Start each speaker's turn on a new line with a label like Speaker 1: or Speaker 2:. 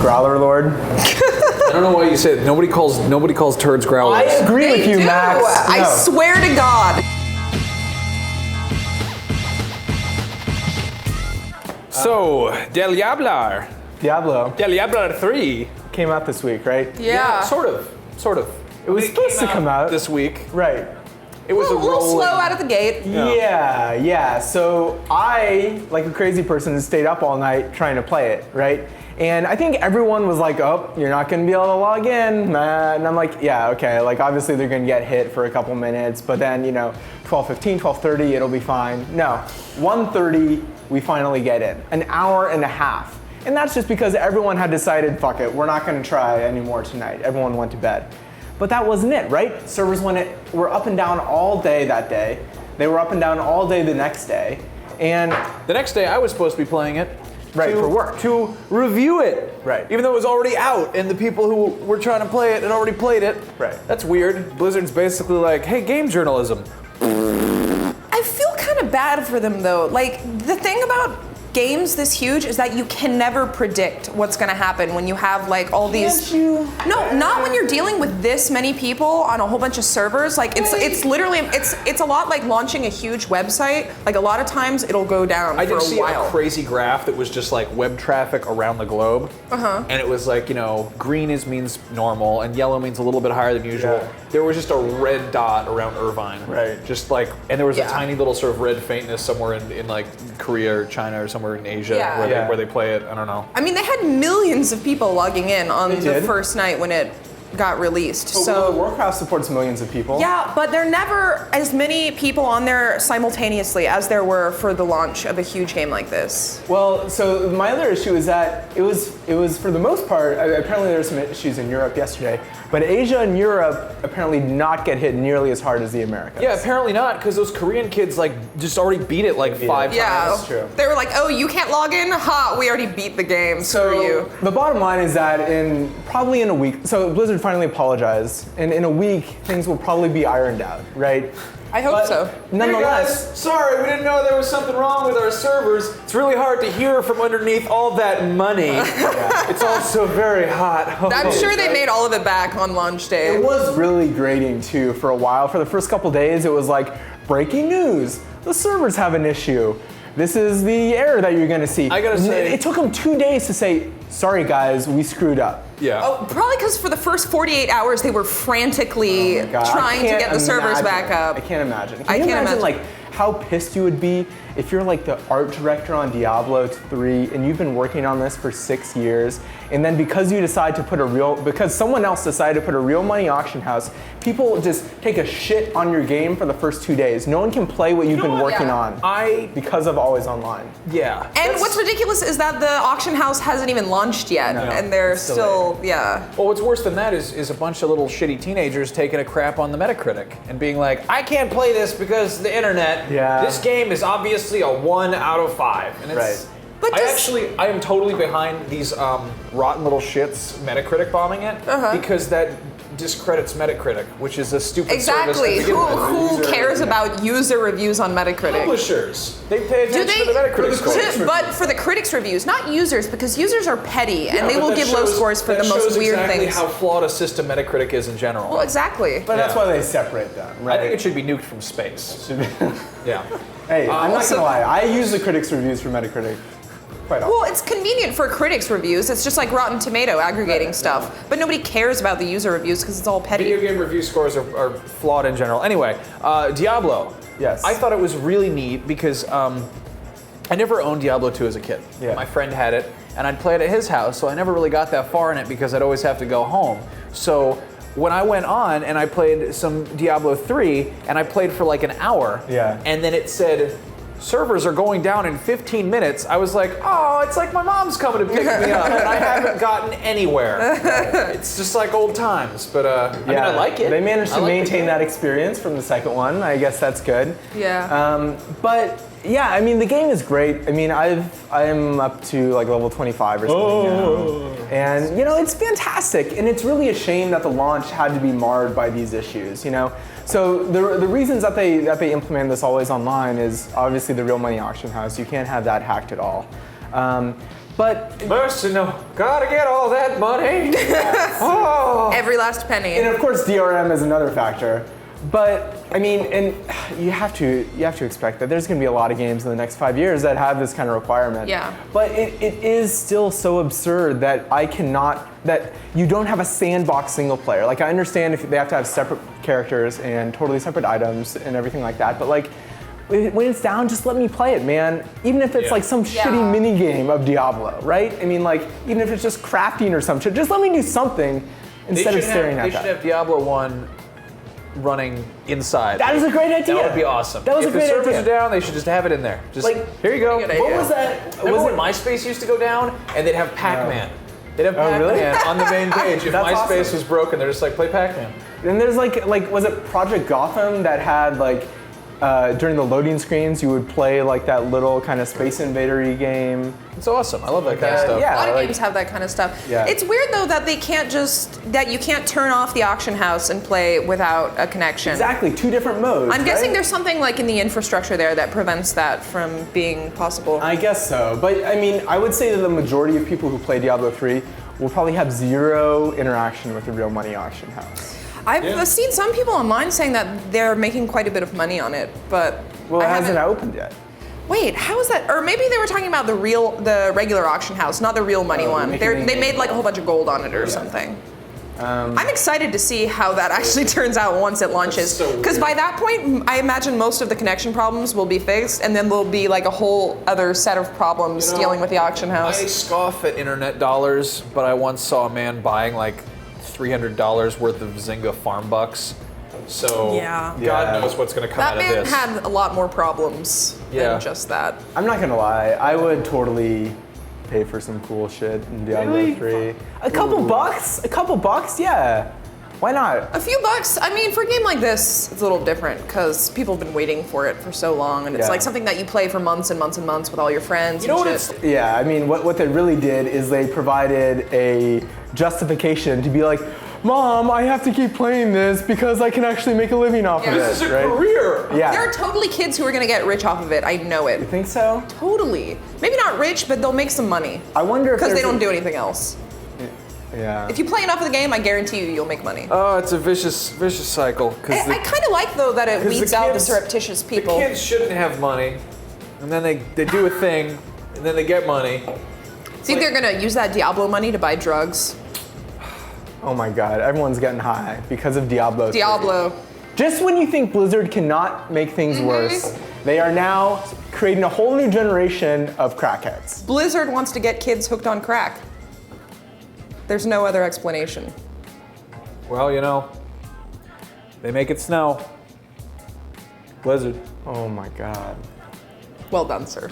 Speaker 1: Growler Lord.
Speaker 2: I don't know why you say it. Nobody calls turds growlers.
Speaker 1: I agree with you, Max.
Speaker 3: I swear to God.
Speaker 2: So, Diablo 3
Speaker 1: came out this week, right?
Speaker 3: Yeah.
Speaker 2: sort of.
Speaker 1: It was supposed to come out
Speaker 2: this week.
Speaker 1: Right.
Speaker 2: It was
Speaker 3: a little slow out of the gate.
Speaker 1: Yeah. So I, like a crazy person, stayed up all night trying to play it, right? And I think everyone was like, oh, you're not going to be able to log in. And I'm like, yeah, okay. Like, obviously, they're going to get hit for a couple minutes. But then, 12:15, 12:30, it'll be fine. No, 1:30, we finally get in. An hour and a half. And that's just because everyone had decided, fuck it, we're not going to try anymore tonight. Everyone went to bed. But that wasn't it, right? Servers were up and down all day that day. They were up and down all day the next day. And
Speaker 2: the next day, I was supposed to be playing it.
Speaker 1: Right, for work.
Speaker 2: To review it.
Speaker 1: Right.
Speaker 2: Even though it was already out and the people who were trying to play it had already played it.
Speaker 1: Right.
Speaker 2: That's weird. Blizzard's basically like, hey, game journalism.
Speaker 3: I feel kind of bad for them though. Like, the thing about games this huge is that you can never predict what's going to happen when you have like all these. No, not when you're dealing with this many people on a whole bunch of servers. Like it's literally it's a lot like launching a huge website. Like a lot of times it'll go down for a while.
Speaker 2: I did see a crazy graph that was just like web traffic around the globe. And it was like, green means normal and yellow means a little bit higher than usual.
Speaker 1: Yeah.
Speaker 2: There was just a red dot around Irvine.
Speaker 1: Right.
Speaker 2: Just like, and there was a tiny little sort of red faintness somewhere in like Korea or China or somewhere in Asia where they play it. I don't know.
Speaker 3: I mean, they had millions of people logging in on
Speaker 1: They
Speaker 3: the
Speaker 1: did?
Speaker 3: first night when it got released.
Speaker 1: But World of Warcraft supports millions of people.
Speaker 3: Yeah, but there never as many people on there simultaneously as there were for the launch of a huge game like this.
Speaker 1: Well, so my other issue is that it was for the most part, apparently there were some issues in Europe yesterday, but Asia and Europe apparently did not get hit nearly as hard as the Americans.
Speaker 2: Yeah, apparently not, because those Korean kids just already beat it like 5 times.
Speaker 3: Yeah,
Speaker 1: That's true.
Speaker 3: They were like, oh, you can't log in? Ha, we already beat the game, screw you.
Speaker 1: The bottom line is that probably in a week, so Blizzard finally apologized, and in a week, things will probably be ironed out, right?
Speaker 3: I hope so.
Speaker 1: Nonetheless,
Speaker 2: Hey guys, sorry, we didn't know there was something wrong with our servers. It's really hard to hear from underneath all that money. It's also very hot.
Speaker 3: I'm sure they made all of it back on launch day.
Speaker 1: it was really grating too for a while. For the first couple days, it was like, breaking news, the servers have an issue. This is the error that you're gonna see.
Speaker 2: I gotta say,
Speaker 1: it took them 2 days to say, sorry guys, we screwed up.
Speaker 2: Yeah.
Speaker 3: Oh, probably because for the first 48 hours they were frantically trying to get the servers back up.
Speaker 1: I can't imagine.
Speaker 3: I can't imagine
Speaker 1: like how pissed you would be if you're like the art director on Diablo 3 and you've been working on this for 6 years, and then because someone else decided to put a real money auction house, people just take a shit on your game for the first 2 days. No one can play what you've been working on because of Always Online.
Speaker 2: Yeah.
Speaker 3: And what's ridiculous is that the auction house hasn't even launched yet, and they're still
Speaker 2: Well, what's worse than that is a bunch of little shitty teenagers taking a crap on the Metacritic and being like, I can't play this because the internet.
Speaker 1: Yeah.
Speaker 2: This game is obviously a 1 out of 5. And it's,
Speaker 1: Right.
Speaker 3: But
Speaker 2: I am totally behind these rotten little shits Metacritic bombing it because that discredits Metacritic, which is a stupid
Speaker 3: Exactly.
Speaker 2: service. to begin
Speaker 3: Who
Speaker 2: with.
Speaker 3: cares about user reviews on Metacritic?
Speaker 2: Publishers. They pay attention to the Metacritic scores.
Speaker 3: But for the critics' reviews, not users, because users are petty and they will give low scores for the most weird
Speaker 2: exactly
Speaker 3: things.
Speaker 2: how flawed a system Metacritic is in general.
Speaker 3: Well, exactly.
Speaker 1: But that's why they separate them, right?
Speaker 2: I think it should be nuked from space. Yeah.
Speaker 1: Hey, I'm not gonna lie, I use the critics' reviews for Metacritic quite often.
Speaker 3: Well, it's convenient for critics' reviews. It's just like Rotten Tomato aggregating stuff. But nobody cares about the user reviews because it's all petty.
Speaker 2: Video game review scores are flawed in general. Anyway, Diablo.
Speaker 1: Yes.
Speaker 2: I thought it was really neat because I never owned Diablo 2 as a kid.
Speaker 1: Yeah.
Speaker 2: My friend had it, and I'd play it at his house, so I never really got that far in it because I'd always have to go home. So when I went on and I played some Diablo 3, and I played for like an hour, and then it said, servers are going down in 15 minutes, I was like, oh, it's like my mom's coming to pick me up, and I haven't gotten anywhere. It's just like old times, but I mean, I like it.
Speaker 1: They managed to
Speaker 2: I like
Speaker 1: maintain that experience from the second one. I guess that's good.
Speaker 3: Yeah.
Speaker 1: But yeah, I mean, the game is great. I mean, I'm up to like level 25 or something now. And it's fantastic. And it's really a shame that the launch had to be marred by these issues, So the reasons that they implement this always online is obviously the real money auction house. You can't have that hacked at all. But
Speaker 2: Mercy, no. Gotta get all that money. Oh.
Speaker 3: Every last penny.
Speaker 1: and of course DRM is another factor. But I mean, and you have to expect that there's going to be a lot of games in the next 5 years that have this kind of requirement.
Speaker 3: Yeah.
Speaker 1: But it is still so absurd that that you don't have a sandbox single player. Like I understand if they have to have separate characters and totally separate items and everything like that, but like when it's down, just let me play it, man. Even if it's like some shitty mini game of Diablo, right? I mean, like even if it's just crafting or some shit, just let me do something instead of staring at that.
Speaker 2: They should have Diablo 1 running inside.
Speaker 1: That is a great idea.
Speaker 2: That would be awesome.
Speaker 1: That was
Speaker 2: if
Speaker 1: a great
Speaker 2: the servers
Speaker 1: idea.
Speaker 2: are down, they should just have it in there. Just
Speaker 1: Like,
Speaker 2: here you go.
Speaker 3: Good
Speaker 1: What
Speaker 3: idea.
Speaker 1: was that?
Speaker 2: Remember
Speaker 1: Was
Speaker 2: when
Speaker 1: it
Speaker 2: MySpace used to go down and they'd have Pac-Man? They'd have
Speaker 1: Oh, really?
Speaker 2: Pac-Man on the main page. If
Speaker 1: That's
Speaker 2: MySpace
Speaker 1: awesome.
Speaker 2: was broken, they're just like, play Pac-Man.
Speaker 1: And there's like was it Project Gotham that had like during the loading screens you would play like that little kind of Space Invader-y game.
Speaker 2: It's awesome. I love that kind of stuff.
Speaker 1: yeah.
Speaker 3: A lot of
Speaker 1: like-
Speaker 3: games have that kind of stuff.
Speaker 1: Yeah.
Speaker 3: It's weird though that you can't turn off the auction house and play without a connection.
Speaker 1: Exactly, 2 different modes.
Speaker 3: I'm guessing
Speaker 1: right?
Speaker 3: there's something like in the infrastructure there that prevents that from being possible.
Speaker 1: I guess so, but I mean, I would say that the majority of people who play Diablo 3 will probably have 0 interaction with the real money auction house.
Speaker 3: I've seen some people online saying that they're making quite a bit of money on it, but
Speaker 1: Well, it
Speaker 3: I
Speaker 1: hasn't
Speaker 3: haven't-
Speaker 1: opened yet.
Speaker 3: Wait, how is that? Or maybe they were talking about the regular auction house, not the real money one.
Speaker 1: making
Speaker 3: They made like a whole bunch of gold on it or something. I'm excited to see how that actually turns out once it launches.
Speaker 2: so weird.
Speaker 3: Because by that point, I imagine most of the connection problems will be fixed, and then there'll be like a whole other set of problems dealing with the auction
Speaker 2: I
Speaker 3: house.
Speaker 2: scoff at internet dollars, but I once saw a man buying like $300 worth of Zynga farm bucks. So
Speaker 3: Yeah.
Speaker 2: God
Speaker 1: Yeah.
Speaker 2: knows what's going to come
Speaker 3: That
Speaker 2: out of
Speaker 3: man
Speaker 2: this.
Speaker 3: had a lot more problems
Speaker 2: Yeah.
Speaker 3: than just that.
Speaker 1: I'm not gonna lie, I would totally pay for some cool shit in Diablo
Speaker 2: Really?
Speaker 1: 3. A couple bucks, yeah. Why not?
Speaker 3: A few bucks. I mean, for a game like this, it's a little different because people have been waiting for it for so long, and it's
Speaker 1: Yeah.
Speaker 3: like something that you play for months and months and months with all your friends.
Speaker 2: You know
Speaker 3: and
Speaker 2: what
Speaker 3: shit.
Speaker 2: it's
Speaker 1: Yeah, I mean, what they really did is they provided a justification to be like, Mom, I have to keep playing this because I can actually make a living off of
Speaker 3: Yeah.
Speaker 1: it,
Speaker 2: This is a
Speaker 1: right?
Speaker 2: career.
Speaker 1: Yeah.
Speaker 3: There are totally kids who are gonna get rich off of it. I know it.
Speaker 1: Think so?
Speaker 3: Totally. Maybe not rich, but they'll make some money
Speaker 1: I wonder if
Speaker 3: because they
Speaker 1: there's
Speaker 3: don't do anything else.
Speaker 1: Yeah.
Speaker 3: If you play enough of the game, I guarantee you'll make money.
Speaker 2: Oh, it's a vicious cycle.
Speaker 3: I kind of like though that it
Speaker 2: 'cause the
Speaker 3: weeds out the
Speaker 2: kids-
Speaker 3: surreptitious people.
Speaker 2: The kids shouldn't have money, and then they do a thing, and then they get money.
Speaker 3: Think they're gonna use that Diablo money to buy drugs?
Speaker 1: Oh my God, everyone's getting high because of Diablo 3.
Speaker 3: Diablo.
Speaker 1: Just when you think Blizzard cannot make things worse, they are now creating a whole new generation of crackheads.
Speaker 3: Blizzard wants to get kids hooked on crack. There's no other explanation.
Speaker 2: Well, you know, they make it snow. Blizzard.
Speaker 1: Oh my God.
Speaker 3: Well done, sir.